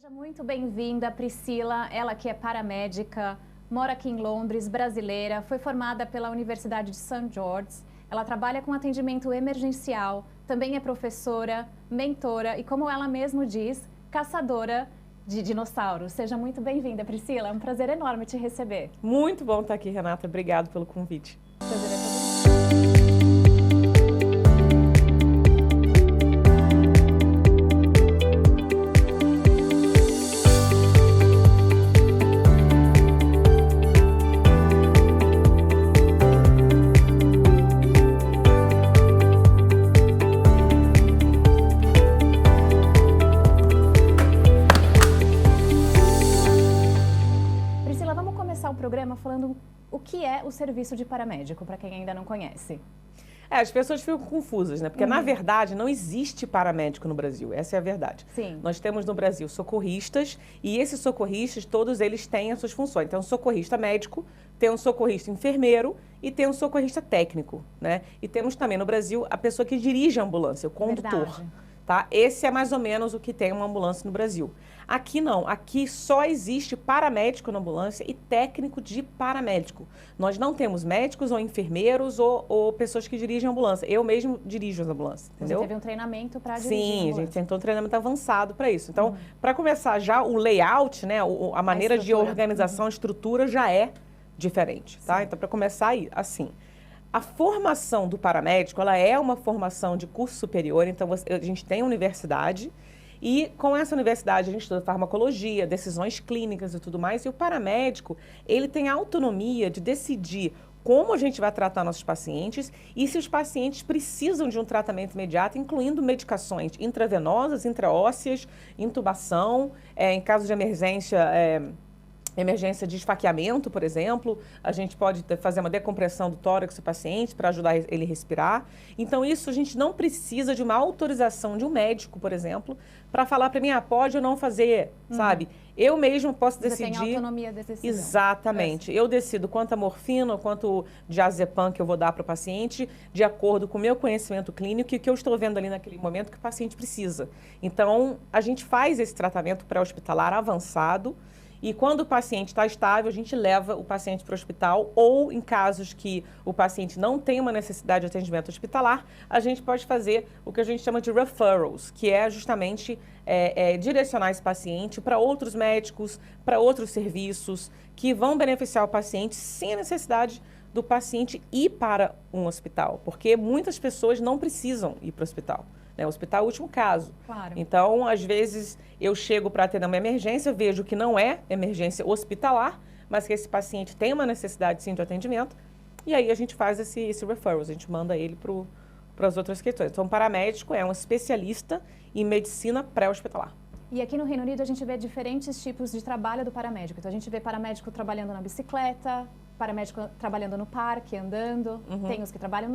Seja muito bem-vinda, Priscila. Ela que é paramédica, mora aqui em Londres, brasileira, foi formada pela Universidade de St. George's. Ela trabalha com atendimento emergencial, também é professora, mentora e, como ela mesma diz, caçadora de dinossauros. Seja muito bem-vinda, Priscila. É um prazer enorme te receber. Muito bom estar aqui, Renata. Obrigado pelo convite. Prazer é todo meu. Falando o que é o serviço de paramédico, para quem ainda não conhece. As pessoas ficam confusas, né? Porque, na verdade, não existe paramédico no Brasil. Essa é a verdade. Sim. Nós temos no Brasil socorristas e esses socorristas, todos eles têm as suas funções. Tem um socorrista médico, tem um socorrista enfermeiro e tem um socorrista técnico, né? E temos também no Brasil a pessoa que dirige a ambulância, o condutor. Verdade. Tá? Esse é mais ou menos o que tem uma ambulância no Brasil. Aqui não, aqui só existe paramédico na ambulância e técnico de paramédico. Nós não temos médicos ou enfermeiros ou pessoas que dirigem a ambulância. Eu mesmo dirijo as ambulâncias, entendeu? Você teve um treinamento para dirigir a Sim, ambulância. a gente tentou um treinamento avançado para isso. Então, para começar já, o layout, né, a maneira de organização, a estrutura já é diferente, tá? Então, para começar aí, assim... A formação do paramédico, ela é uma formação de curso superior, então a gente tem universidade e com essa universidade a gente estuda farmacologia, decisões clínicas e tudo mais, e o paramédico, ele tem a autonomia de decidir como a gente vai tratar nossos pacientes e se os pacientes precisam de um tratamento imediato, incluindo medicações intravenosas, intraósseas, intubação, em caso de emergência de esfaqueamento, por exemplo, a gente pode fazer uma decompressão do tórax do paciente para ajudar ele a respirar. Então, isso a gente não precisa de uma autorização de um médico, por exemplo, para falar para mim, pode ou não fazer, sabe? Eu mesmo posso decidir... Você tem autonomia de decisão. Exatamente. Eu decido quanto a morfina ou quanto diazepam que eu vou dar para o paciente, de acordo com o meu conhecimento clínico e o que eu estou vendo ali naquele momento que o paciente precisa. Então, a gente faz esse tratamento pré-hospitalar avançado. E quando o paciente está estável, a gente leva o paciente para o hospital ou, em casos que o paciente não tem uma necessidade de atendimento hospitalar, a gente pode fazer o que a gente chama de referrals, que é justamente direcionar esse paciente para outros médicos, para outros serviços que vão beneficiar o paciente sem a necessidade do paciente ir para um hospital, porque muitas pessoas não precisam ir para o hospital. O hospital é o último caso. Claro. Então, às vezes, eu chego para atender uma emergência, vejo que não é emergência hospitalar, mas que esse paciente tem uma necessidade, sim, de atendimento, e aí a gente faz esse referral, a gente manda ele para as outras questões. Então, o paramédico é um especialista em medicina pré-hospitalar. E aqui no Reino Unido a gente vê diferentes tipos de trabalho do paramédico. Então, a gente vê paramédico trabalhando na bicicleta, paramédico trabalhando no parque, andando. Tem os que trabalham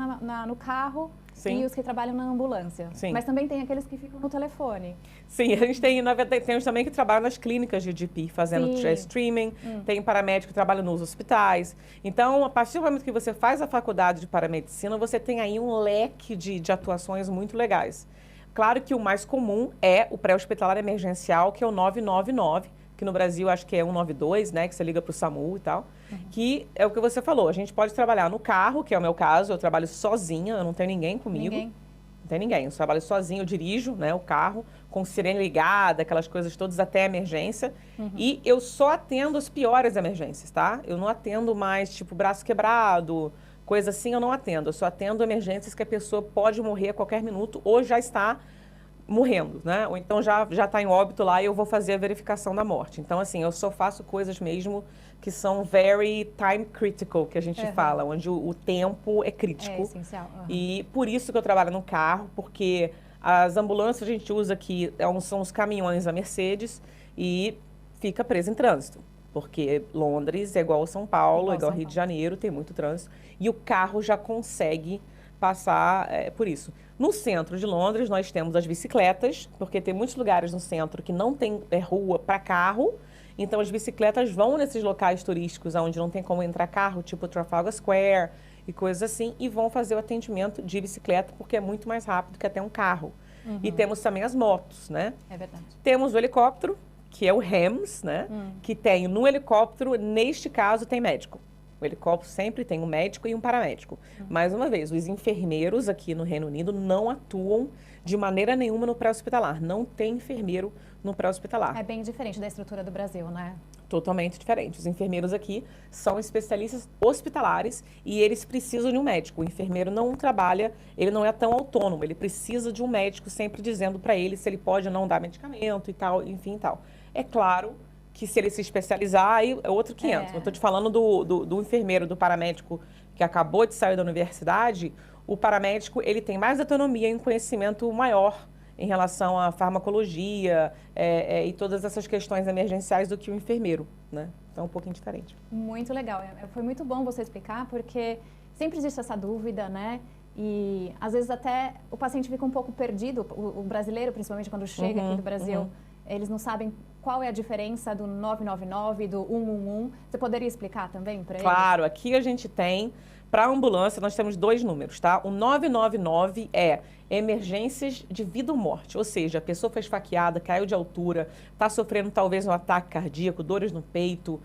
no carro. Sim. E os que trabalham na ambulância. Sim. Mas também tem aqueles que ficam no telefone. Sim, a gente tem, na verdade, temos também que trabalham nas clínicas de GP, fazendo streaming. Tem paramédico que trabalha nos hospitais. Então, a partir do momento que você faz a faculdade de paramedicina, você tem aí um leque de atuações muito legais. Claro que o mais comum é o pré-hospitalar emergencial, que é o 999, que no Brasil acho que é 192, né, que você liga para o SAMU e tal, que é o que você falou. A gente pode trabalhar no carro, que é o meu caso, eu trabalho sozinha, eu não tenho ninguém comigo. Não tem ninguém, eu trabalho sozinho, eu dirijo, né, o carro, com sirene ligada, aquelas coisas todas até a emergência. E eu só atendo as piores emergências, tá? Eu não atendo mais, tipo, braço quebrado, coisa assim, eu não atendo. Eu só atendo emergências que a pessoa pode morrer a qualquer minuto ou já está morrendo, né? Ou então já está em óbito lá e eu vou fazer a verificação da morte. Então, assim, eu só faço coisas mesmo que são very time critical, que a gente fala, onde o tempo é crítico. É essencial. E por isso que eu trabalho no carro, porque as ambulâncias que a gente usa aqui são os caminhões da Mercedes e fica preso em trânsito. Porque Londres é igual a São Paulo, é igual ao Rio de Janeiro, tem muito trânsito. E o carro já consegue passar por isso. No centro de Londres, nós temos as bicicletas, porque tem muitos lugares no centro que não tem rua para carro. Então, as bicicletas vão nesses locais turísticos onde não tem como entrar carro, tipo Trafalgar Square e coisas assim, e vão fazer o atendimento de bicicleta, porque é muito mais rápido que até um carro. E temos também as motos, né? É verdade. Temos o helicóptero, que é o REMS, né? Que tem no helicóptero, neste caso, tem médico. O helicóptero sempre tem um médico e um paramédico. Mais uma vez, os enfermeiros aqui no Reino Unido não atuam de maneira nenhuma no pré-hospitalar. Não tem enfermeiro no pré-hospitalar. É bem diferente da estrutura do Brasil, né? Totalmente diferente. Os enfermeiros aqui são especialistas hospitalares e eles precisam de um médico. O enfermeiro não trabalha, ele não é tão autônomo, ele precisa de um médico sempre dizendo para ele se ele pode ou não dar medicamento e tal, enfim e tal. É claro que se ele se especializar, aí é outro 500. Eu estou te falando do enfermeiro, do paramédico que acabou de sair da universidade. O paramédico, ele tem mais autonomia e um conhecimento maior em relação à farmacologia e todas essas questões emergenciais do que o enfermeiro, né? Então, é um pouquinho diferente. Muito legal. Foi muito bom você explicar, porque sempre existe essa dúvida, né? E, às vezes, até o paciente fica um pouco perdido, o brasileiro, principalmente quando chega aqui do Brasil, eles não sabem qual é a diferença do 999 e do 111. Você poderia explicar também para eles? Claro, aqui a gente tem, para ambulância, nós temos 2 números, tá? O 999 é emergências de vida ou morte, ou seja, a pessoa foi esfaqueada, caiu de altura, está sofrendo talvez um ataque cardíaco, dores no peito,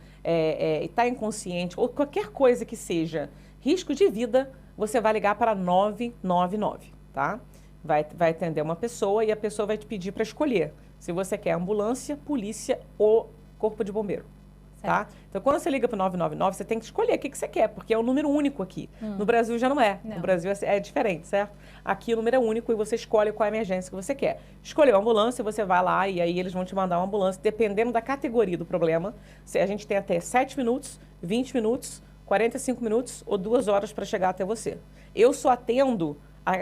está inconsciente, ou qualquer coisa que seja risco de vida, você vai ligar para 999, tá? Vai atender uma pessoa e a pessoa vai te pedir para escolher se você quer ambulância, polícia ou corpo de bombeiro. Tá? Então, quando você liga para o 999, você tem que escolher o que você quer, porque é um número único aqui. No Brasil já não é. No Brasil é diferente, certo? Aqui o número é único e você escolhe qual é a emergência que você quer. Escolheu a ambulância, você vai lá e aí eles vão te mandar uma ambulância, dependendo da categoria do problema. A gente tem até 7 minutos, 20 minutos, 45 minutos ou 2 horas para chegar até você. Eu só atendo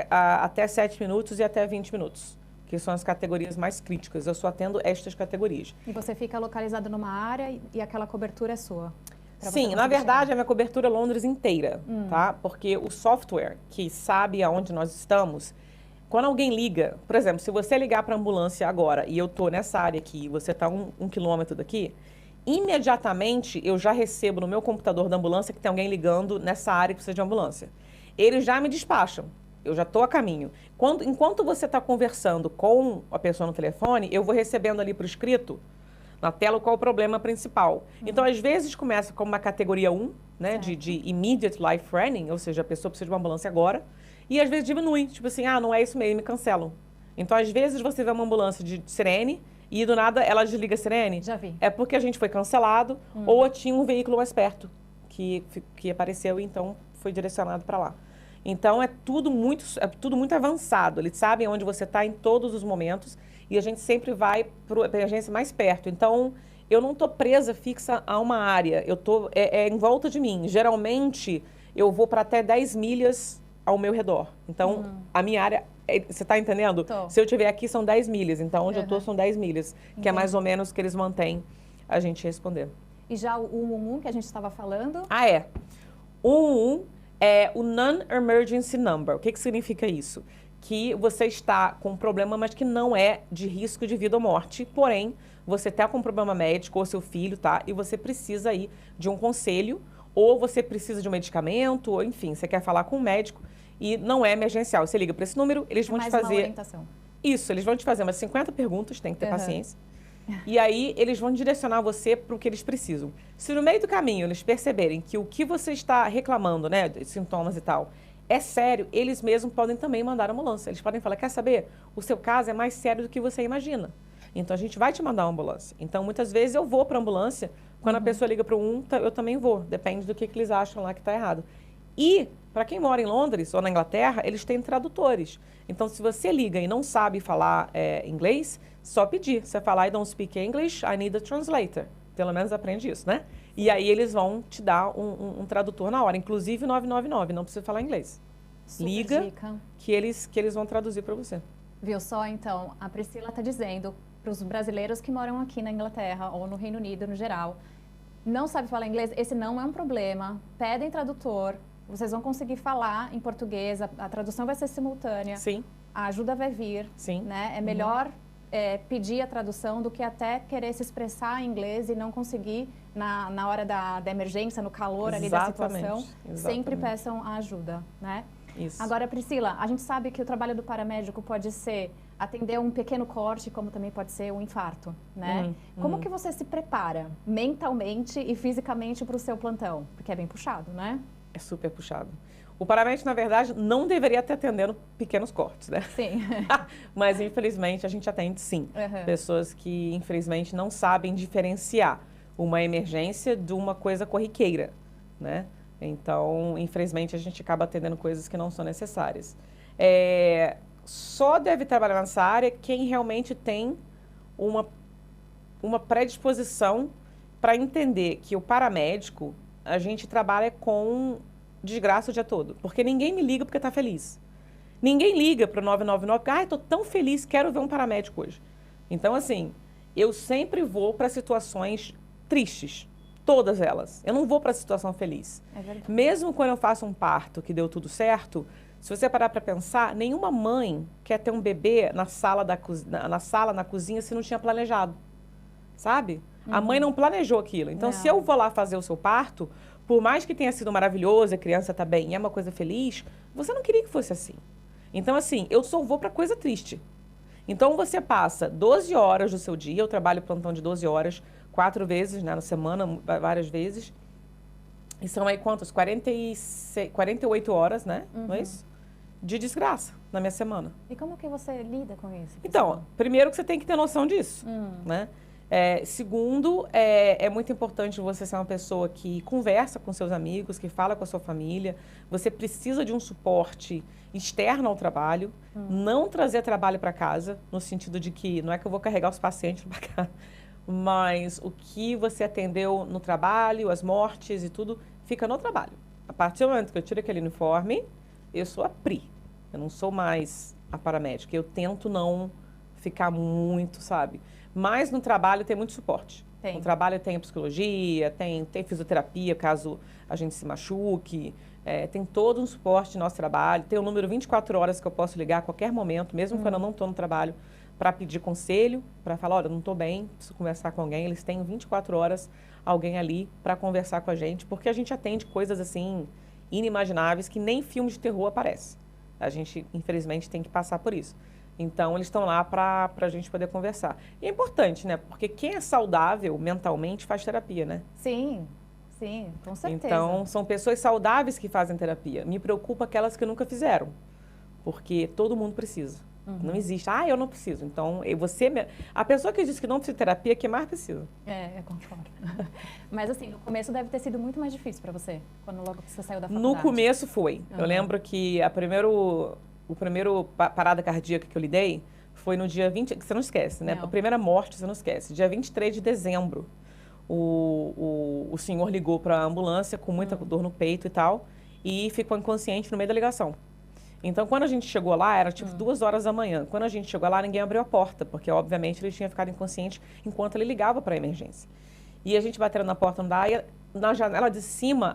até 7 minutos e até 20 minutos. Que são as categorias mais críticas. Eu só atendo estas categorias. E você fica localizado numa área e aquela cobertura é sua? Sim, na verdade, a minha cobertura é Londres inteira, tá? Porque o software que sabe aonde nós estamos, quando alguém liga, por exemplo, se você ligar para a ambulância agora e eu tô nessa área aqui, você tá um quilômetro daqui, imediatamente eu já recebo no meu computador da ambulância que tem alguém ligando nessa área que precisa de ambulância. Eles já me despacham. Eu já estou a caminho. Enquanto você está conversando com a pessoa no telefone, eu vou recebendo ali por escrito, na tela, qual é o problema principal. Então, às vezes, começa como uma categoria 1, né, de immediate life threatening, ou seja, a pessoa precisa de uma ambulância agora, e às vezes diminui, tipo assim, não é isso mesmo, me cancelam. Então, às vezes, você vê uma ambulância de sirene e, do nada, ela desliga a sirene. Já vi. É porque a gente foi cancelado ou tinha um veículo mais perto que apareceu e, então, foi direcionado para lá. Então, é tudo muito avançado. Eles sabem onde você está em todos os momentos e a gente sempre vai para a emergência mais perto. Então, eu não estou presa fixa a uma área. Eu estou em volta de mim. Geralmente, eu vou para até 10 milhas ao meu redor. Então, a minha área... Você está entendendo? Tô. Se eu estiver aqui, são 10 milhas. Então, onde eu estou, são 10 milhas. Que é mais ou menos o que eles mantêm a gente responder. E já o 111 que a gente estava falando? O 111 é o Non-Emergency Number. O que significa isso? Que você está com um problema, mas que não é de risco de vida ou morte. Porém, você está com um problema médico ou seu filho, tá? E você precisa aí de um conselho, ou você precisa de um medicamento, ou enfim, você quer falar com um médico e não é emergencial. Você liga para esse número, eles vão te fazer... uma orientação. Isso, eles vão te fazer umas 50 perguntas, tem que ter paciência. E aí, eles vão direcionar você para o que eles precisam. Se no meio do caminho eles perceberem que o que você está reclamando, né, de sintomas e tal, é sério, eles mesmos podem também mandar ambulância. Eles podem falar, quer saber? O seu caso é mais sério do que você imagina. Então, a gente vai te mandar uma ambulância. Então, muitas vezes eu vou para a ambulância, quando a pessoa liga para o 1, eu também vou. Depende do que eles acham lá que está errado. E, para quem mora em Londres ou na Inglaterra, eles têm tradutores. Então, se você liga e não sabe falar inglês, só pedir. Você falar, I don't speak English, I need a translator. Pelo menos aprende isso, né? E aí eles vão te dar um tradutor na hora. Inclusive 999, não precisa falar inglês. Super Liga dica. que eles vão traduzir para você. Viu só, então, a Priscila está dizendo para os brasileiros que moram aqui na Inglaterra ou no Reino Unido no geral, não sabe falar inglês, esse não é um problema. Pedem tradutor, vocês vão conseguir falar em português, a tradução vai ser simultânea. Sim. A ajuda vai vir. Sim. Né? É melhor pedir a tradução do que até querer se expressar em inglês e não conseguir na hora da emergência, no calor ali da situação. Sempre peçam a ajuda, né? Isso. Agora, Priscila, a gente sabe que o trabalho do paramédico pode ser atender um pequeno corte, como também pode ser um infarto, né? Como que você se prepara mentalmente e fisicamente para o seu plantão? Porque é bem puxado, né? É super puxado. O paramédico, na verdade, não deveria estar atendendo pequenos cortes, né? Sim. Mas, infelizmente, a gente atende sim. Pessoas que, infelizmente, não sabem diferenciar uma emergência de uma coisa corriqueira, né? Então, infelizmente, a gente acaba atendendo coisas que não são necessárias. Só deve trabalhar nessa área quem realmente tem uma predisposição para entender que o paramédico, a gente trabalha com desgraça o dia todo. Porque ninguém me liga porque está feliz. Ninguém liga para o 999 porque, estou tão feliz, quero ver um paramédico hoje. Então, assim, eu sempre vou para situações tristes. Todas elas. Eu não vou para a situação feliz. É verdade. Mesmo quando eu faço um parto que deu tudo certo, se você parar para pensar, nenhuma mãe quer ter um bebê na sala, na cozinha, se não tinha planejado. Sabe? A mãe não planejou aquilo. Então, se eu vou lá fazer o seu parto, por mais que tenha sido maravilhoso, a criança está bem e é uma coisa feliz, você não queria que fosse assim. Então, assim, eu só vou para coisa triste. Então, você passa 12 horas do seu dia, eu trabalho plantão de 12 horas, 4 vezes, né, na semana, várias vezes. E são aí quantos? 48 horas, né? Não é isso? De desgraça na minha semana. E como que você lida com isso? Então, primeiro que você tem que ter noção disso, né? Segundo, é muito importante você ser uma pessoa que conversa com seus amigos, que fala com a sua família. Você precisa de um suporte externo ao trabalho, não trazer trabalho para casa, no sentido de que não é que eu vou carregar os pacientes para cá, mas o que você atendeu no trabalho, as mortes e tudo, fica no trabalho. A partir do momento que eu tiro aquele uniforme, eu sou a PRI. Eu não sou mais a paramédica. Eu tento não ficar muito, sabe? Mas no trabalho tem muito suporte. No trabalho tem psicologia, tem fisioterapia, caso a gente se machuque. Tem todo um suporte no nosso trabalho. Tem o número 24 horas que eu posso ligar a qualquer momento, mesmo quando eu não estou no trabalho, para pedir conselho, para falar, olha, eu não estou bem, preciso conversar com alguém. Eles têm 24 horas alguém ali para conversar com a gente, porque a gente atende coisas assim inimagináveis que nem filme de terror aparece. A gente, infelizmente, tem que passar por isso. Então, eles estão lá para a gente poder conversar. E é importante, né? Porque quem é saudável mentalmente faz terapia, né? Sim, sim, com certeza. Então, são pessoas saudáveis que fazem terapia. Me preocupa aquelas que nunca fizeram. Porque todo mundo precisa. Não existe, eu não preciso. Então, a pessoa que diz que não precisa de terapia é que mais precisa. Eu concordo. Mas assim, no começo deve ter sido muito mais difícil para você, quando logo você saiu da faculdade. No começo foi. Eu lembro que o primeiro parada cardíaca que eu lidei foi no dia 20, que você não esquece, né? A primeira morte, você não esquece. Dia 23 de dezembro, o senhor ligou para a ambulância com muita dor no peito e tal, e ficou inconsciente no meio da ligação. Então, quando a gente chegou lá, era tipo 2 horas da manhã. Quando a gente chegou lá, ninguém abriu a porta, porque, obviamente, ele tinha ficado inconsciente enquanto ele ligava para a emergência. E a gente bateu na porta, não dá, e na janela de cima,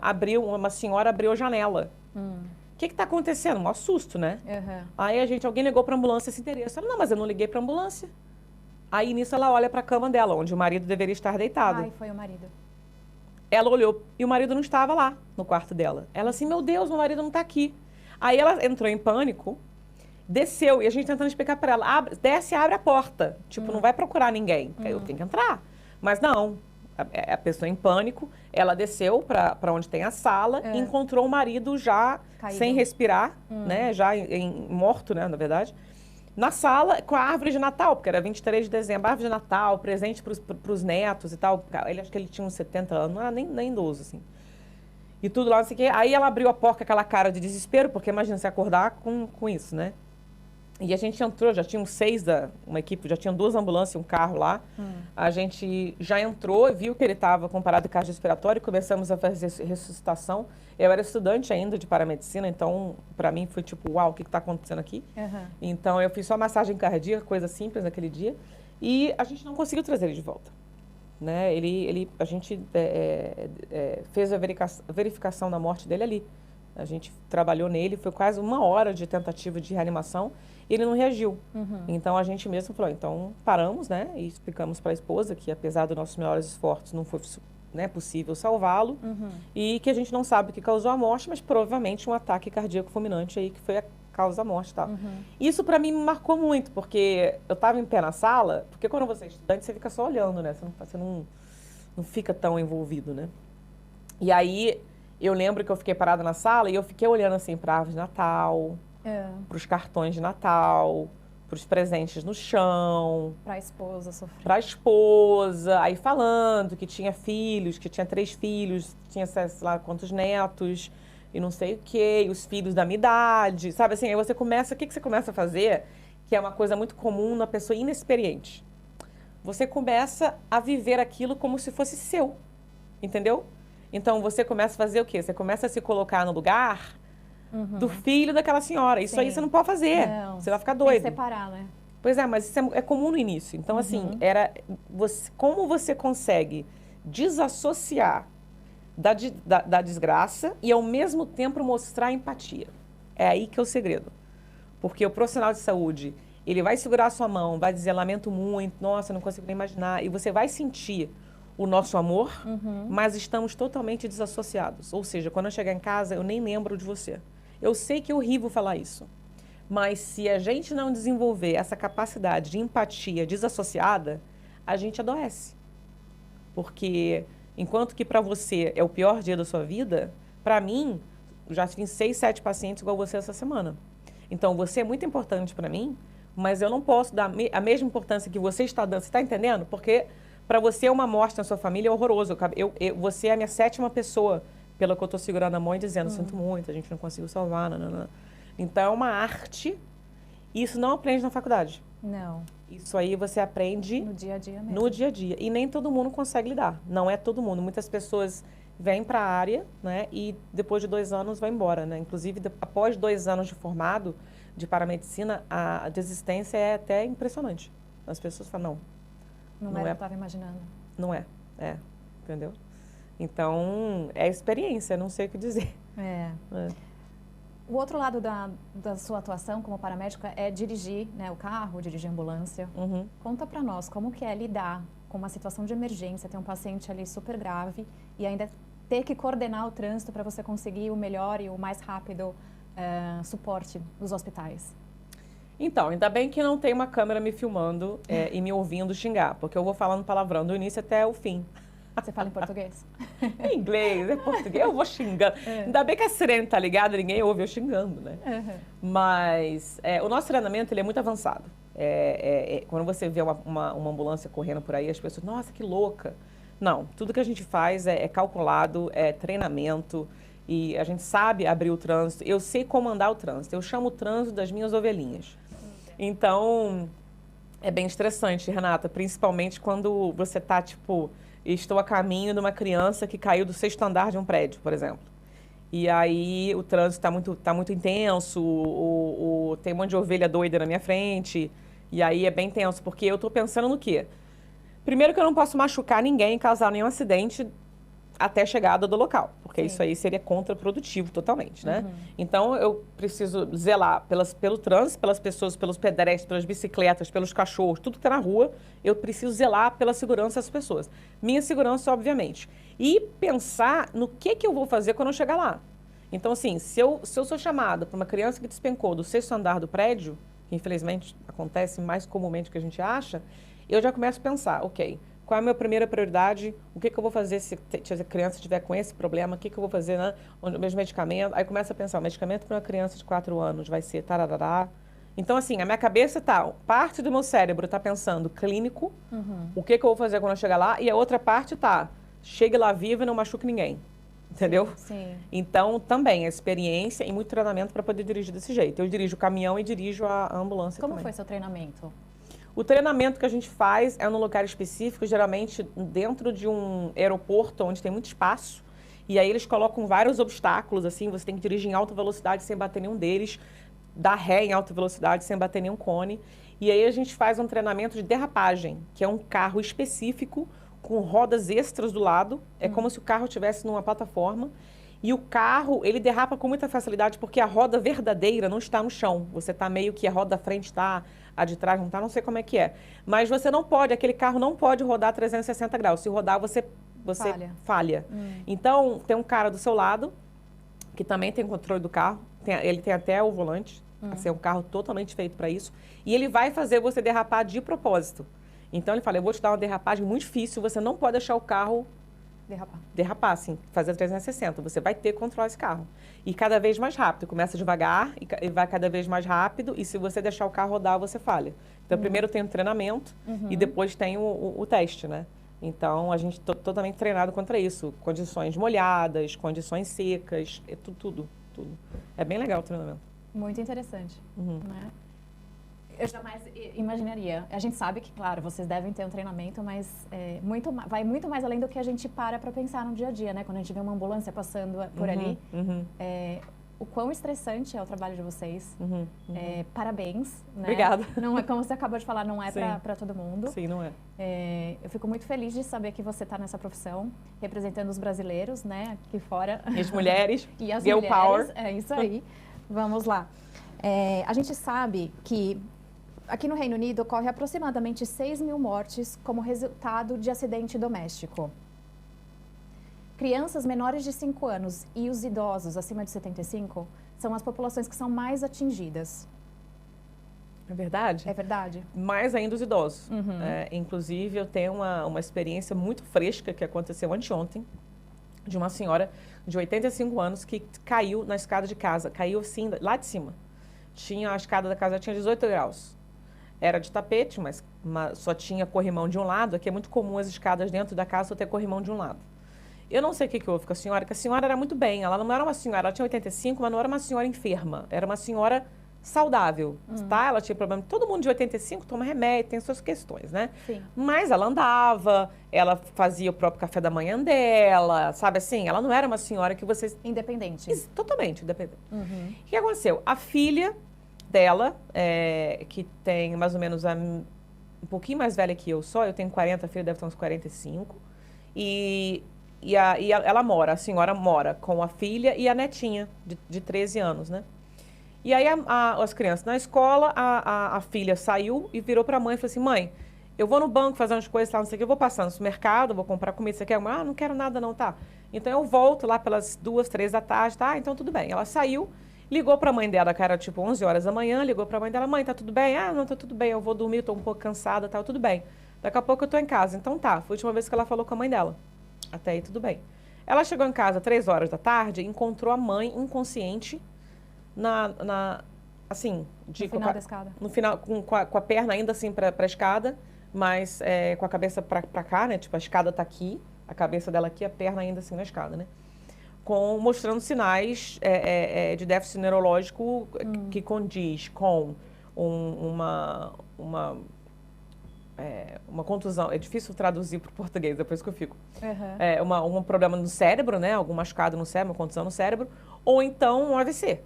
uma senhora abriu a janela. O que está acontecendo? Um susto, né? Aí alguém ligou para a ambulância esse interesse. Ela, não, mas eu não liguei para a ambulância. Aí, nisso, ela olha para a cama dela, onde o marido deveria estar deitado. Ai, foi o marido. Ela olhou e o marido não estava lá, no quarto dela. Ela assim, meu Deus, meu marido não está aqui. Aí ela entrou em pânico, desceu, e a gente tentando explicar para ela, desce e abre a porta. Tipo, não vai procurar ninguém, eu tenho que entrar. Mas não, a pessoa em pânico, ela desceu para onde tem a sala e encontrou o marido já caído, sem respirar, né, já morto, né, na verdade, na sala com a árvore de Natal, porque era 23 de dezembro, árvore de Natal, presente para os netos e tal. Acho que ele tinha uns 70 anos, não era nem idoso, assim. E tudo lá, não sei o quê. Aí ela abriu a porta com aquela cara de desespero, porque imagina você acordar com isso, né? E a gente entrou, já tinham 6 uma equipe, já tinham 2 ambulâncias e um carro lá. A gente já entrou, viu que ele estava com parada cardiorrespiratória e começamos a fazer ressuscitação. Eu era estudante ainda de paramedicina, então para mim foi tipo, uau, o que está acontecendo aqui? Então eu fiz só massagem cardíaca, coisa simples naquele dia. E a gente não conseguiu trazer ele de volta. Né? A gente fez a verificação da morte dele ali. A gente trabalhou nele, foi quase 1 hora de tentativa de reanimação e ele não reagiu. Então, a gente mesmo falou, então paramos, né? E explicamos para a esposa que, apesar dos nossos melhores esforços, não foi, né, possível salvá-lo e que a gente não sabe o que causou a morte, mas provavelmente um ataque cardíaco fulminante aí que foi a causa da morte e tal. Isso para mim me marcou muito, porque eu estava em pé na sala, porque quando você é estudante, você fica só olhando, né? Você não fica tão envolvido, né? E aí, eu lembro que eu fiquei parada na sala e eu fiquei olhando assim para a árvore de Natal, para os cartões de Natal, para os presentes no chão. Para a esposa sofrer. Para a esposa, aí falando que tinha filhos, que tinha 3 filhos, tinha sei lá quantos netos, e não sei o quê, e os filhos da minha idade, sabe assim? Aí você começa, o que você começa a fazer, que é uma coisa muito comum na pessoa inexperiente? Você começa a viver aquilo como se fosse seu, entendeu? Então, você começa a fazer o quê? Você começa a se colocar no lugar do filho daquela senhora. Isso aí você não pode fazer. Não, você vai ficar doido. Tem que separar, né? Pois é, mas isso é comum no início. Então, assim, como você consegue desassociar da desgraça e, ao mesmo tempo, mostrar empatia? É aí que é o segredo. Porque o profissional de saúde, ele vai segurar a sua mão, vai dizer, lamento muito, nossa, não consigo nem imaginar. E você vai sentir o nosso amor, mas estamos totalmente desassociados. Ou seja, quando eu chegar em casa, eu nem lembro de você. Eu sei que é horrível falar isso, mas se a gente não desenvolver essa capacidade de empatia desassociada, a gente adoece. Porque enquanto que para você é o pior dia da sua vida, para mim, já tive 6, 7 pacientes igual você essa semana. Então, você é muito importante para mim, mas eu não posso dar a mesma importância que você está dando. Você está entendendo? Porque para você, uma morte na sua família é horroroso. Você é a minha 7ª pessoa pela que eu estou segurando a mão e dizendo, sinto muito, a gente não conseguiu salvar, nanana. Então, é uma arte. E isso não aprende na faculdade. Não. Isso aí você aprende no dia a dia mesmo. No dia a dia. E nem todo mundo consegue lidar. Não é todo mundo. Muitas pessoas vêm para a área, né, e depois de 2 anos vai embora, né? Inclusive, após 2 anos de formado de paramedicina, a desistência é até impressionante. As pessoas falam, não era o que eu estava imaginando. Não é, entendeu? Então, é experiência, não sei o que dizer. O outro lado da sua atuação como paramédica é dirigir, né, o carro, dirigir a ambulância. Conta para nós como que é lidar com uma situação de emergência, ter um paciente ali super grave e ainda ter que coordenar o trânsito para você conseguir o melhor e o mais rápido suporte dos hospitais. Então, ainda bem que não tem uma câmera me filmando e me ouvindo xingar, porque eu vou falando palavrão do início até o fim. Você fala em português? Em inglês, é português, eu vou xingando. Ainda bem que a sirene tá ligada, ninguém ouve eu xingando, né? Mas o nosso treinamento, ele é muito avançado. Quando você vê uma ambulância correndo por aí, as pessoas, nossa, que louca. Não, tudo que a gente faz é calculado, é treinamento, e a gente sabe abrir o trânsito. Eu sei comandar o trânsito, eu chamo o trânsito das minhas ovelhinhas. Então, é bem estressante, Renata, principalmente quando você tá, tipo, estou a caminho de uma criança que caiu do 6º andar de um prédio, por exemplo. E aí o trânsito tá muito intenso, tem um monte de ovelha doida na minha frente, e aí é bem tenso, porque eu tô pensando no quê? Primeiro que eu não posso machucar ninguém, causar nenhum acidente até a chegada do local, porque isso aí seria contraprodutivo totalmente, né? Então, eu preciso zelar pelo trânsito, pelas pessoas, pelos pedestres, pelas bicicletas, pelos cachorros, tudo que está na rua, eu preciso zelar pela segurança das pessoas. Minha segurança, obviamente. E pensar no que eu vou fazer quando eu chegar lá. Então, assim, se eu sou chamada para uma criança que despencou do 6º andar do prédio, que infelizmente acontece mais comumente do que a gente acha, eu já começo a pensar, ok, qual é a minha primeira prioridade? O que eu vou fazer se a criança estiver com esse problema? O que eu vou fazer, né? Meus medicamentos? Aí começa a pensar, o medicamento para uma criança de 4 anos vai ser tararará. Então, assim, a minha cabeça parte do meu cérebro está pensando clínico, o que eu vou fazer quando eu chegar lá, e a outra parte chegue lá viva e não machuque ninguém. Entendeu? Sim. Então, também, a experiência e muito treinamento para poder dirigir desse jeito. Eu dirijo o caminhão e dirijo a ambulância também. Como foi seu treinamento? O treinamento que a gente faz é num lugar específico, geralmente dentro de um aeroporto onde tem muito espaço. E aí eles colocam vários obstáculos, assim, você tem que dirigir em alta velocidade sem bater nenhum deles, dar ré em alta velocidade sem bater nenhum cone. E aí a gente faz um treinamento de derrapagem, que é um carro específico com rodas extras do lado. É como se o carro estivesse numa plataforma. E o carro, ele derrapa com muita facilidade porque a roda verdadeira não está no chão. Você está meio que a roda da frente está, a de trás não está, não sei como é que é. Mas você não pode, aquele carro não pode rodar 360 graus. Se rodar, você falha. Então, tem um cara do seu lado, que também tem controle do carro, ele tem até o volante, Assim, é um carro totalmente feito para isso. E ele vai fazer você derrapar de propósito. Então, ele fala, eu vou te dar uma derrapagem muito difícil, você não pode deixar o carro derrapar, assim, fazer 360. Você vai ter que controlar esse carro. E cada vez mais rápido. Começa devagar e vai cada vez mais rápido. E se você deixar o carro rodar, você falha. Então, primeiro tem o treinamento e depois tem o teste, né? Então, a gente totalmente treinado contra isso. Condições molhadas, condições secas, tudo. É bem legal o treinamento. Muito interessante, né? Eu jamais imaginaria. A gente sabe que, claro, vocês devem ter um treinamento, mas vai muito mais além do que a gente para pensar no dia a dia, né? Quando a gente vê uma ambulância passando por ali. O quão estressante é o trabalho de vocês. Parabéns. Né? Obrigada. Não é, como você acabou de falar, não é para todo mundo. Sim, não é. Eu fico muito feliz de saber que você está nessa profissão, representando os brasileiros, né? Aqui fora. E as mulheres. E as Girl mulheres. Power. É isso aí. Vamos lá. A gente sabe que aqui no Reino Unido ocorre aproximadamente 6 mil mortes como resultado de acidente doméstico. Crianças menores de 5 anos e os idosos acima de 75 são as populações que são mais atingidas. É verdade? É verdade. Mais ainda os idosos. Inclusive, eu tenho uma experiência muito fresca que aconteceu anteontem, de uma senhora de 85 anos que caiu na escada de casa. Caiu assim, lá de cima. A escada da casa tinha 18 graus. Era de tapete, mas só tinha corrimão de um lado. Aqui é muito comum as escadas dentro da casa só ter corrimão de um lado. Eu não sei o que houve com a senhora, que a senhora era muito bem. Ela não era uma senhora, ela tinha 85, mas não era uma senhora enferma. Era uma senhora saudável, tá? Ela tinha problema. Todo mundo de 85 toma remédio, tem suas questões, né? Sim. Mas ela andava, ela fazia o próprio café da manhã dela, sabe assim? Ela não era uma senhora que você... Independente. Totalmente independente. O que aconteceu? A filha dela, que tem mais ou menos um pouquinho mais velha que eu só, eu tenho 40, a filha deve ter uns 45, e ela a senhora mora com a filha e a netinha, de 13 anos, né? E aí as crianças na escola, a filha saiu e virou para a mãe e falou assim, mãe, eu vou no banco fazer umas coisas, não sei o que, eu vou passar no supermercado, vou comprar comida, você quer? Não quero nada não, tá? Então eu volto lá pelas 2, 3 da tarde, tá? Então tudo bem. Ela saiu, ligou para a mãe dela, que era tipo 11 horas da manhã, ligou para a mãe dela, mãe, tá tudo bem? Não, tá tudo bem, eu vou dormir, tô um pouco cansada, tá tudo bem. Daqui a pouco eu tô em casa. Então tá, foi a última vez que ela falou com a mãe dela. Até aí tudo bem. Ela chegou em casa 3 horas da tarde, encontrou a mãe inconsciente assim, no final da escada. No final, com a perna ainda assim para a escada, mas com a cabeça para cá, né? Tipo, a escada tá aqui, a cabeça dela aqui, a perna ainda assim na escada, né? Mostrando sinais de déficit neurológico que condiz com uma contusão. É difícil traduzir para o português, é por isso que eu fico. Um problema no cérebro, né? Algum machucado no cérebro, uma contusão no cérebro, ou então um AVC.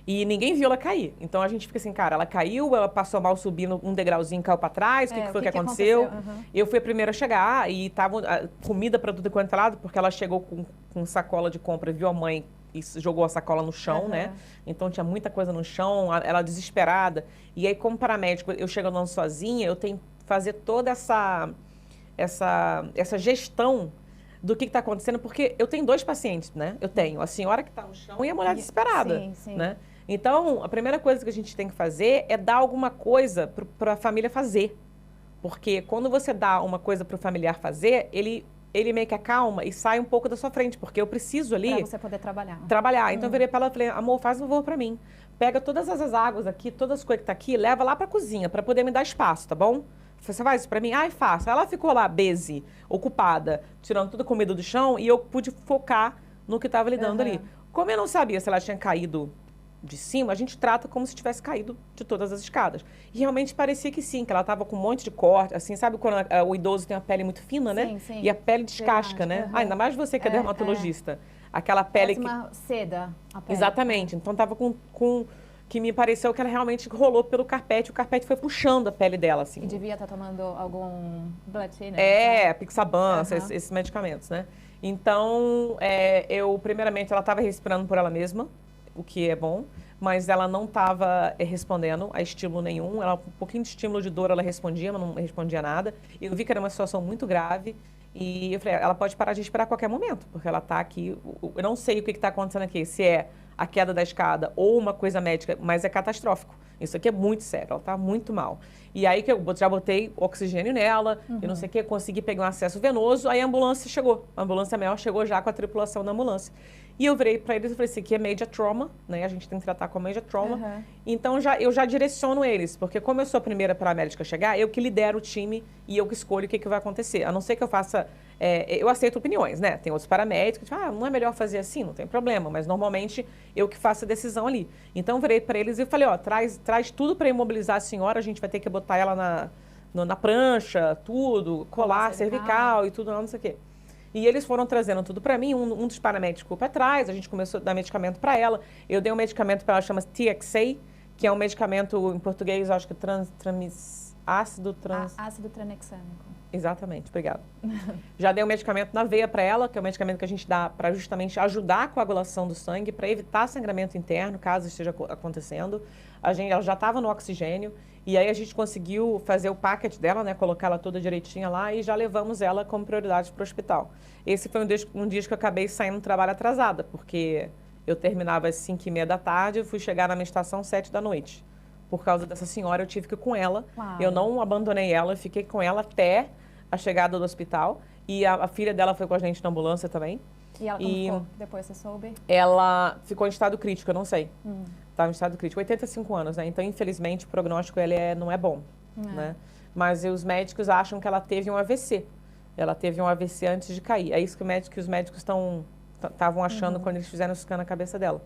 E ninguém viu ela cair. Então a gente fica assim, cara, ela caiu, ela passou mal subindo um degrauzinho, caiu para trás, o que foi que aconteceu? Eu fui a primeira a chegar e tava comida para tudo quanto é lado, porque ela chegou com sacola de compra, viu a mãe e jogou a sacola no chão, né? Então tinha muita coisa no chão, ela desesperada. E aí, como paramédico, eu chegando sozinha, eu tenho que fazer toda essa gestão do que está acontecendo, porque eu tenho 2 pacientes, né? Eu tenho a senhora que está no chão e a mulher desesperada, né? Então, a primeira coisa que a gente tem que fazer é dar alguma coisa para a família fazer. Porque quando você dá uma coisa para o familiar fazer, ele meio que acalma e sai um pouco da sua frente, porque eu preciso ali... Para você poder trabalhar. Então, eu virei para ela e falei, amor, faz um favor para mim. Pega todas essas águas aqui, todas as coisas que tá aqui, leva lá para a cozinha, para poder me dar espaço, tá bom? Você faz isso para mim? Ai, faço. Ela ficou lá, busy, ocupada, tirando toda a comida do chão, e eu pude focar no que estava lidando ali. Como eu não sabia se ela tinha caído de cima, a gente trata como se tivesse caído de todas as escadas. E realmente parecia que sim, que ela estava com um monte de corte, assim, sabe quando o idoso tem a pele muito fina, né? Sim. E a pele descasca, né? Ainda mais você que é dermatologista. Aquela pele que... uma seda, a pele. Exatamente. Então estava com que me pareceu que ela realmente rolou pelo carpete, o carpete foi puxando a pele dela, assim. E devia estar tomando algum blood thinner. Pixaban, esses medicamentos, né? Então, primeiramente, ela estava respirando por ela mesma, o que é bom, mas ela não estava respondendo a estímulo nenhum. Ela, um pouquinho de estímulo de dor ela respondia, mas não respondia nada. Eu vi que era uma situação muito grave e eu falei, ela pode parar de respirar a qualquer momento, porque ela está aqui. Eu não sei o que está acontecendo aqui, se é a queda da escada ou uma coisa médica, mas é catastrófico. Isso aqui é muito sério, ela tá muito mal. E aí que eu já botei oxigênio nela, e não sei o que, consegui pegar um acesso venoso, aí a ambulância chegou. A ambulância maior chegou já com a tripulação da ambulância. E eu virei para eles e falei assim, que é major trauma, né? A gente tem que tratar com major trauma. Então eu já direciono eles, porque como eu sou a primeira paramédica a chegar, eu que lidero o time e eu que escolho o que vai acontecer. A não ser que eu faça... eu aceito opiniões, né? Tem outros paramédicos, não é melhor fazer assim? Não tem problema, mas normalmente eu que faço a decisão ali. Então eu virei para eles e falei, ó, traz tudo para imobilizar a senhora, a gente vai ter que botar ela na prancha, tudo, colar cervical e tudo, não sei o quê. E eles foram trazendo tudo para mim, um dos paramédicos ficou para trás, a gente começou a dar medicamento para ela. Eu dei um medicamento para ela, chama TXA, que é um medicamento, em português, acho que ácido tranexâmico. Exatamente, obrigada. Já dei um medicamento na veia para ela, que é um medicamento que a gente dá para justamente ajudar a coagulação do sangue, para evitar sangramento interno, caso esteja acontecendo. Ela já estava no oxigênio, e aí a gente conseguiu fazer o packet dela, né, colocar ela toda direitinha lá, e já levamos ela como prioridade para o hospital. Esse foi um dia que eu acabei saindo do trabalho atrasada, porque eu terminava às 5h30 da tarde, eu fui chegar na minha estação às 7 da noite. Por causa dessa senhora, eu tive que ir com ela. Uau. Eu não abandonei ela, eu fiquei com ela até a chegada do hospital. E a filha dela foi com a gente na ambulância também. E ela como ficou? Depois você soube? Ela ficou em estado crítico, eu não sei. Estava em estado crítico, 85 anos, né? Então, infelizmente, o prognóstico não é bom, né? Mas os médicos acham que ela teve um AVC. Ela teve um AVC antes de cair. É isso que os médicos estavam achando quando eles fizeram o scan na cabeça dela.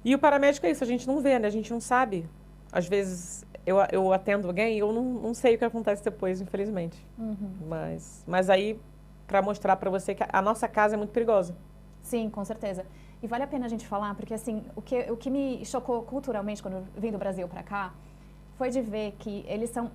E o paramédico é isso, a gente não vê, né? A gente não sabe. Às vezes eu atendo alguém e eu não sei o que acontece depois, infelizmente. Mas aí, para mostrar para você que a nossa casa é muito perigosa. Sim, com certeza. E vale a pena a gente falar, porque assim, o que me chocou culturalmente quando eu vim do Brasil para cá, foi de ver que eles são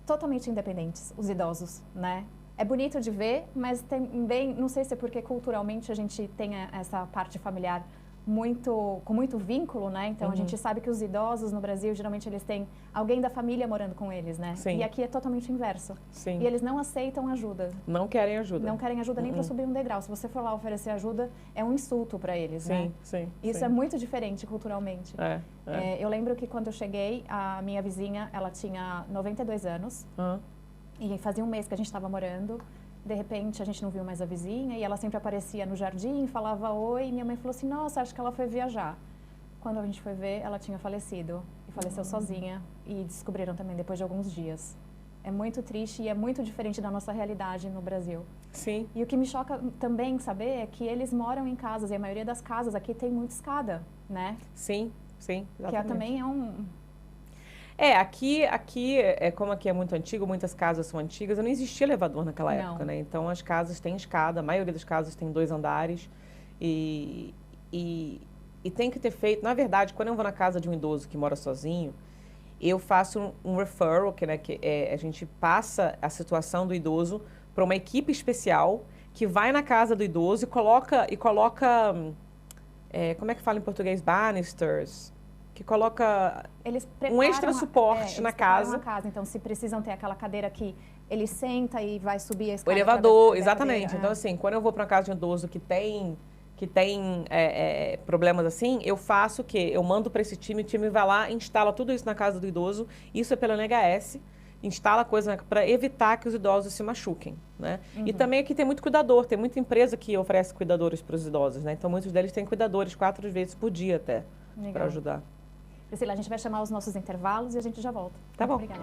totalmente independentes, os idosos, né? É bonito de ver, mas também, não sei se é porque culturalmente a gente tem essa parte familiar com muito vínculo, né? Então a gente sabe que os idosos no Brasil, geralmente eles têm alguém da família morando com eles, né? Sim. E aqui é totalmente o inverso. Sim. E eles não aceitam ajuda. Não querem ajuda. Não querem ajuda nem para subir um degrau. Se você for lá oferecer ajuda, é um insulto para eles, né? Sim. Isso é muito diferente culturalmente. Eu lembro que quando eu cheguei, a minha vizinha, ela tinha 92 anos. E fazia um mês que a gente estava morando. De repente, a gente não viu mais a vizinha e ela sempre aparecia no jardim, falava oi. E minha mãe falou assim, nossa, acho que ela foi viajar. Quando a gente foi ver, ela tinha falecido. E faleceu sozinha. E descobriram também depois de alguns dias. É muito triste e é muito diferente da nossa realidade no Brasil. Sim. E o que me choca também saber é que eles moram em casas. E a maioria das casas aqui tem muita escada, né? Sim, exatamente. Que também é um... Aqui como aqui é muito antigo, muitas casas são antigas, não existia elevador naquela época, né? Então as casas têm escada, a maioria das casas tem 2 andares e tem que ter feito, na verdade, quando eu vou na casa de um idoso que mora sozinho, eu faço um referral, que a gente passa a situação do idoso para uma equipe especial que vai na casa do idoso e coloca como é que fala em português? Banisters. Que coloca um extra suporte na casa. Então, se precisam ter aquela cadeira que ele senta e vai subir a escada. O elevador, exatamente. Então, assim, quando eu vou para uma casa de um idoso que tem problemas assim, eu faço o quê? Eu mando para esse time, o time vai lá, instala tudo isso na casa do idoso. Isso é pela NHS. Instala coisa para evitar que os idosos se machuquem, né? E também aqui tem muito cuidador, tem muita empresa que oferece cuidadores para os idosos, né? Então, muitos deles têm cuidadores 4 vezes por dia até, para ajudar. Priscila, a gente vai chamar os nossos intervalos e a gente já volta. Tá bom. Obrigada.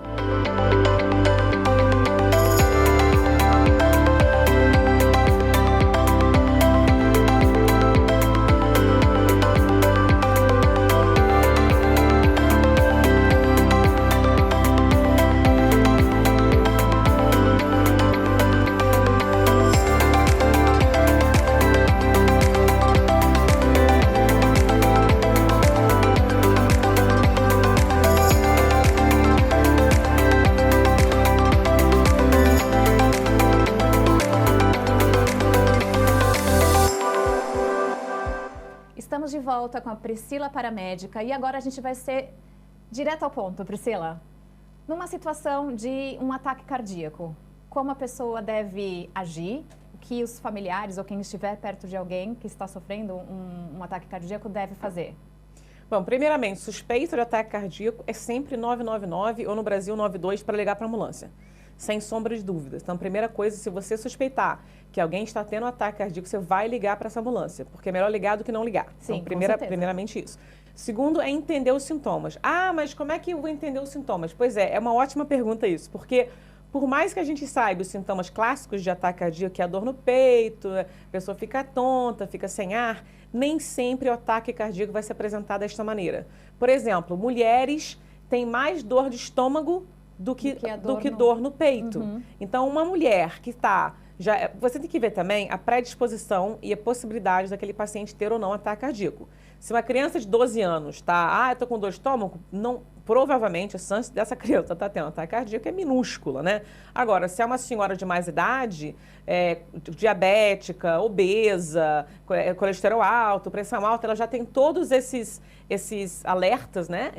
Estamos de volta com a Priscila paramédica e agora a gente vai ser direto ao ponto, Priscila. Numa situação de um ataque cardíaco, como a pessoa deve agir, que os familiares ou quem estiver perto de alguém que está sofrendo um ataque cardíaco deve fazer? Bom, primeiramente, suspeita de ataque cardíaco é sempre 999 ou no Brasil 92 para ligar para a ambulância. Sem sombra de dúvidas. Então, a primeira coisa, se você suspeitar que alguém está tendo um ataque cardíaco, você vai ligar para essa ambulância, porque é melhor ligar do que não ligar. Sim, então, primeiramente isso. Segundo, é entender os sintomas. Ah, mas como é que eu vou entender os sintomas? Pois é uma ótima pergunta isso, porque por mais que a gente saiba os sintomas clássicos de ataque cardíaco, que é a dor no peito, a pessoa fica tonta, fica sem ar, nem sempre o ataque cardíaco vai se apresentar desta maneira. Por exemplo, mulheres têm mais dor de estômago do que dor no peito. Uhum. Então, uma mulher que está... Você tem que ver também a predisposição e a possibilidade daquele paciente ter ou não ataque cardíaco. Se uma criança de 12 anos está, eu estou com dor de estômago, não, provavelmente a chance dessa criança estar tendo ataque cardíaco é minúscula, né? Agora, se é uma senhora de mais idade, diabética, obesa, colesterol alto, pressão alta, ela já tem todos esses alertas, né?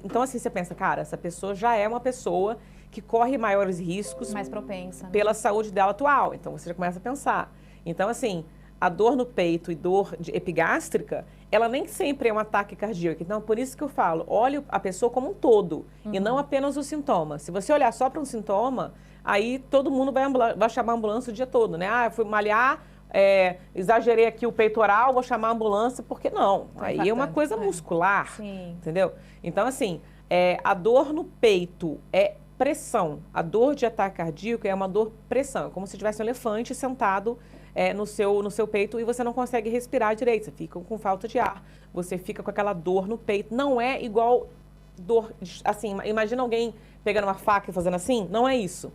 Então, assim, você pensa, cara, essa pessoa já é uma pessoa que corre maiores riscos, mais propensa, né? Pela saúde dela atual. Então, você já começa a pensar. Então, assim, a dor no peito e dor epigástrica, ela nem sempre é um ataque cardíaco. Então, por isso que eu falo, olhe a pessoa como um todo, e não apenas o sintoma. Se você olhar só para um sintoma, aí todo mundo vai chamar a ambulância o dia todo, né? Ah, eu fui malhar, exagerei aqui o peitoral, vou chamar a ambulância, porque não. Aí é uma coisa muscular, entendeu? Então, assim, a dor no peito é pressão. A dor de ataque cardíaco é uma dor pressão. É como se tivesse um elefante sentado no seu peito e você não consegue respirar direito. Você fica com falta de ar. Você fica com aquela dor no peito. Não é igual dor, assim, imagina alguém pegando uma faca e fazendo assim. Não é isso.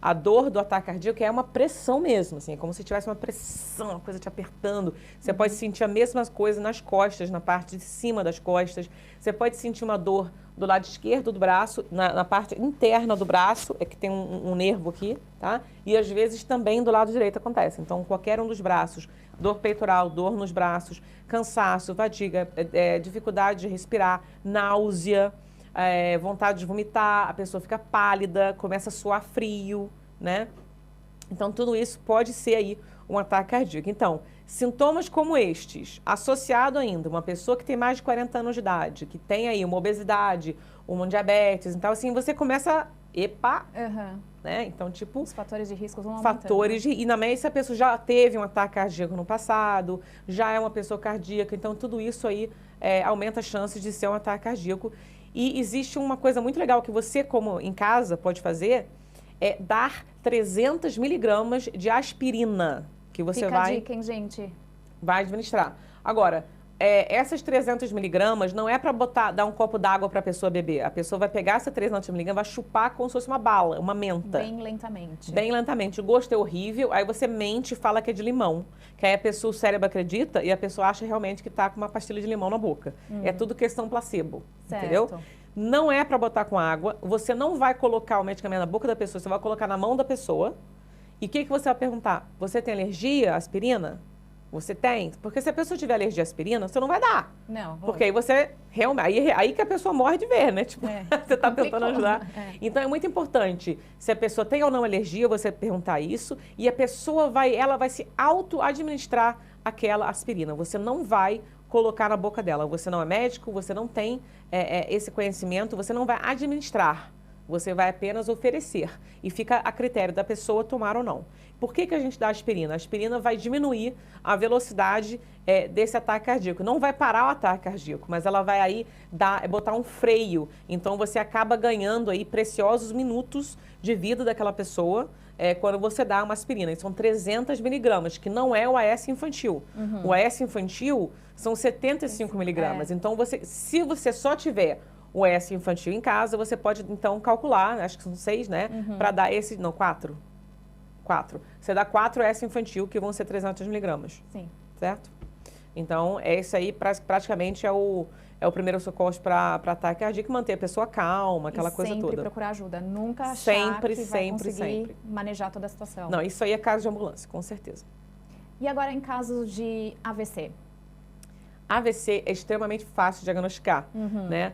A dor do ataque cardíaco é uma pressão mesmo, assim, é como se tivesse uma pressão, uma coisa te apertando. Você pode sentir a mesma coisa nas costas, na parte de cima das costas. Você pode sentir uma dor do lado esquerdo do braço, na parte interna do braço, que tem um nervo aqui, tá? E às vezes também do lado direito acontece. Então, qualquer um dos braços, dor peitoral, dor nos braços, cansaço, fadiga, dificuldade de respirar, náusea, vontade de vomitar, a pessoa fica pálida, começa a suar frio, né? Então, tudo isso pode ser aí um ataque cardíaco. Então, sintomas como estes, associado ainda uma pessoa que tem mais de 40 anos de idade, que tem aí uma obesidade, uma diabetes, então assim, você começa né? Então, tipo... Os fatores de risco vão aumentando. E na média, se a pessoa já teve um ataque cardíaco no passado, já é uma pessoa cardíaca, então tudo isso aí aumenta as chances de ser um ataque cardíaco. E existe uma coisa muito legal que você, como em casa, pode fazer, é dar 300 miligramas de aspirina, que você Fica a dica, hein, gente? Vai administrar. Agora, essas 300 miligramas não é para dar um copo d'água para a pessoa beber. A pessoa vai pegar essa 300 miligramas, vai chupar como se fosse uma bala, uma menta. Bem lentamente. Bem lentamente. O gosto é horrível, aí você mente e fala que é de limão. Que aí o cérebro acredita e a pessoa acha realmente que está com uma pastilha de limão na boca. É tudo questão placebo, entendeu? Não é para botar com água. Você não vai colocar o medicamento na boca da pessoa, você vai colocar na mão da pessoa. E o que você vai perguntar? Você tem alergia à aspirina? Você tem? Porque se a pessoa tiver alergia à aspirina, você não vai dar. Não. Porque aí você realmente... Aí que a pessoa morre de ver, né? Tipo, você está tentando ajudar. Então, é muito importante, se a pessoa tem ou não alergia, você perguntar isso. E a pessoa ela vai se auto-administrar aquela aspirina. Você não vai colocar na boca dela. Você não é médico, você não tem esse conhecimento, você não vai administrar. Você vai apenas oferecer. E fica a critério da pessoa tomar ou não. Por que a gente dá aspirina? A aspirina vai diminuir a velocidade desse ataque cardíaco. Não vai parar o ataque cardíaco, mas ela vai aí botar um freio. Então, você acaba ganhando aí preciosos minutos de vida daquela pessoa quando você dá uma aspirina. E são 300 miligramas, que não é o AS infantil. O AS infantil são 75 miligramas. Então, se você só tiver o AS infantil em casa, você pode, então, calcular, acho que são 6, né? Para dar 4. 4. Você dá 4 AS infantil, que vão ser 300 miligramas. Sim. Certo? Então, esse aí praticamente é o primeiro socorro para ataque cardíaco, manter a pessoa calma, aquela coisa toda. Sempre procurar ajuda. Nunca achar que vai conseguir sempre manejar toda a situação. Não, isso aí é caso de ambulância, com certeza. E agora, em casos de AVC? AVC é extremamente fácil de diagnosticar, né?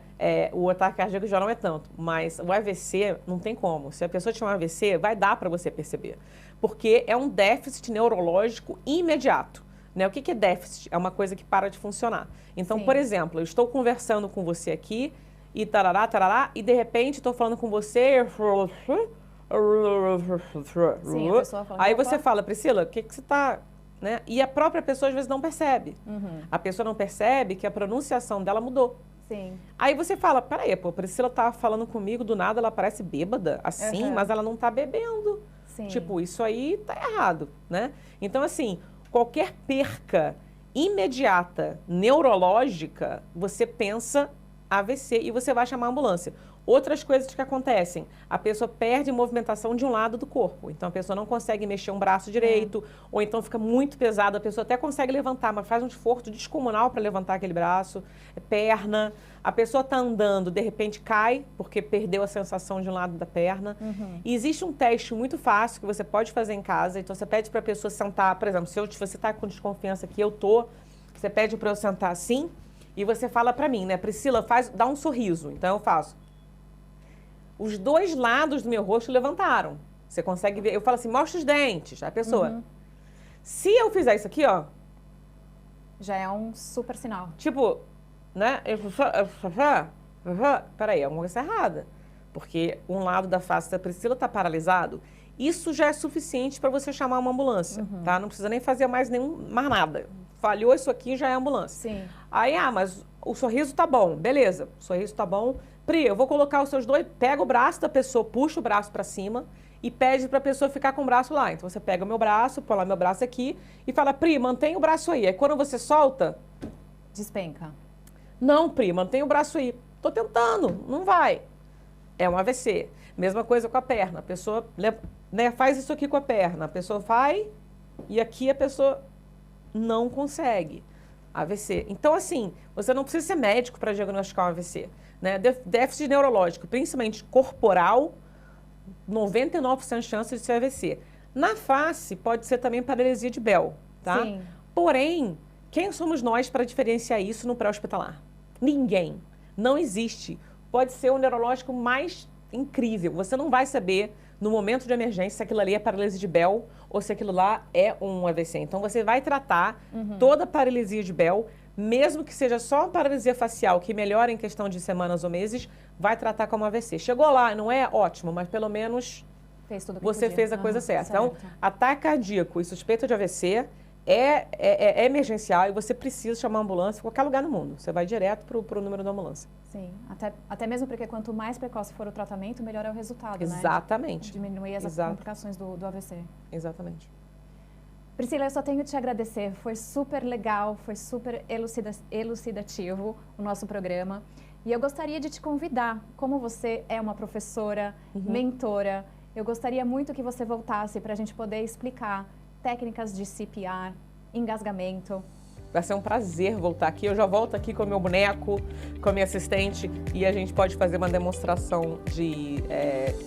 O ataque cardíaco já não é tanto, mas o AVC não tem como. Se a pessoa tiver um AVC, vai dar para você perceber. porque é um déficit neurológico imediato. Né? O que é déficit? É uma coisa que para de funcionar. Então, Sim. por exemplo, eu estou conversando com você aqui e tarará, tarará, e de repente estou falando com você... Sim, a pessoa fala, aí opa. você fala, Priscila, o que você está... Né? E a própria pessoa às vezes não percebe. A pessoa não percebe que a pronunciação dela mudou. Sim. Aí você fala, peraí, pô, a Priscila tá falando comigo, do nada ela parece bêbada, assim, mas ela não tá bebendo. Sim. Tipo, isso aí tá errado, né? Então, assim, qualquer perca imediata neurológica, você pensa AVC e você vai chamar a ambulância. Outras coisas que acontecem, a pessoa perde movimentação de um lado do corpo. Então, a pessoa não consegue mexer um braço direito, ou então fica muito pesado, a pessoa até consegue levantar, mas faz um esforço descomunal para levantar aquele braço, perna. A pessoa está andando, de repente cai, porque perdeu a sensação de um lado da perna. E existe um teste muito fácil que você pode fazer em casa. Então, você pede para a pessoa sentar, por exemplo, se você está com desconfiança que eu tô, você pede para eu sentar assim, e você fala para mim, né, Priscila, dá um sorriso. Então, eu faço. Os dois lados do meu rosto levantaram. Você consegue ver. Eu falo assim, mostra os dentes. A pessoa. Se eu fizer isso aqui, ó. Já é um super sinal. Tipo, né? Peraí, alguma coisa errada. Porque um lado da face da Priscila tá paralisado. Isso já é suficiente para você chamar uma ambulância, tá? Não precisa nem fazer mais nada. Falhou isso aqui, já é ambulância. Sim. Aí, mas o sorriso tá bom. Beleza, o sorriso tá bom. Pri, eu vou colocar os seus dois, pega o braço da pessoa, puxa o braço para cima e pede para a pessoa ficar com o braço lá. Então, você pega o meu braço, põe lá meu braço aqui e fala, Pri, mantém o braço aí. Aí, quando você solta... Despenca. Não, Pri, mantém o braço aí. Tô tentando, não vai. É um AVC. Mesma coisa com a perna. A pessoa faz isso aqui com a perna. A pessoa vai e aqui a pessoa não consegue. AVC. Então, assim, você não precisa ser médico para diagnosticar um AVC. Né? Déficit neurológico, principalmente corporal, 99% de chance de ser AVC. Na face, pode ser também paralisia de Bell, tá? Sim. Porém, quem somos nós para diferenciar isso no pré-hospitalar? Ninguém. Não existe. Pode ser o neurológico mais incrível. Você não vai saber, no momento de emergência, se aquilo ali é paralisia de Bell ou se aquilo lá é um AVC. Então, você vai tratar toda a paralisia de Bell, mesmo que seja só uma paralisia facial, que melhora em questão de semanas ou meses, vai tratar como AVC. Chegou lá, não é ótimo, mas pelo menos você fez a coisa certa. Então, ataque cardíaco e suspeita de AVC é emergencial e você precisa chamar uma ambulância em qualquer lugar no mundo. Você vai direto para o número da ambulância. Sim, até mesmo porque quanto mais precoce for o tratamento, melhor é o resultado, Exatamente. né? Diminuir as complicações do AVC. Exatamente. Priscila, eu só tenho que te agradecer. Foi super legal, foi super elucidativo o nosso programa. E eu gostaria de te convidar, como você é uma professora, mentora, eu gostaria muito que você voltasse para a gente poder explicar técnicas de CPR, engasgamento. Vai ser um prazer voltar aqui. Eu já volto aqui com o meu boneco, com a minha assistente, e a gente pode fazer uma demonstração de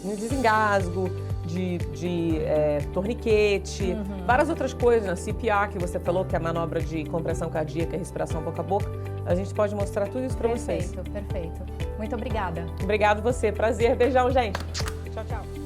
desengasgo, de torniquete, várias outras coisas, né? CPR, que você falou, que é a manobra de compressão cardíaca e respiração boca a boca. A gente pode mostrar tudo isso para vocês. Perfeito, perfeito. Muito obrigada. Obrigado você. Prazer. Beijão, gente. Tchau, tchau.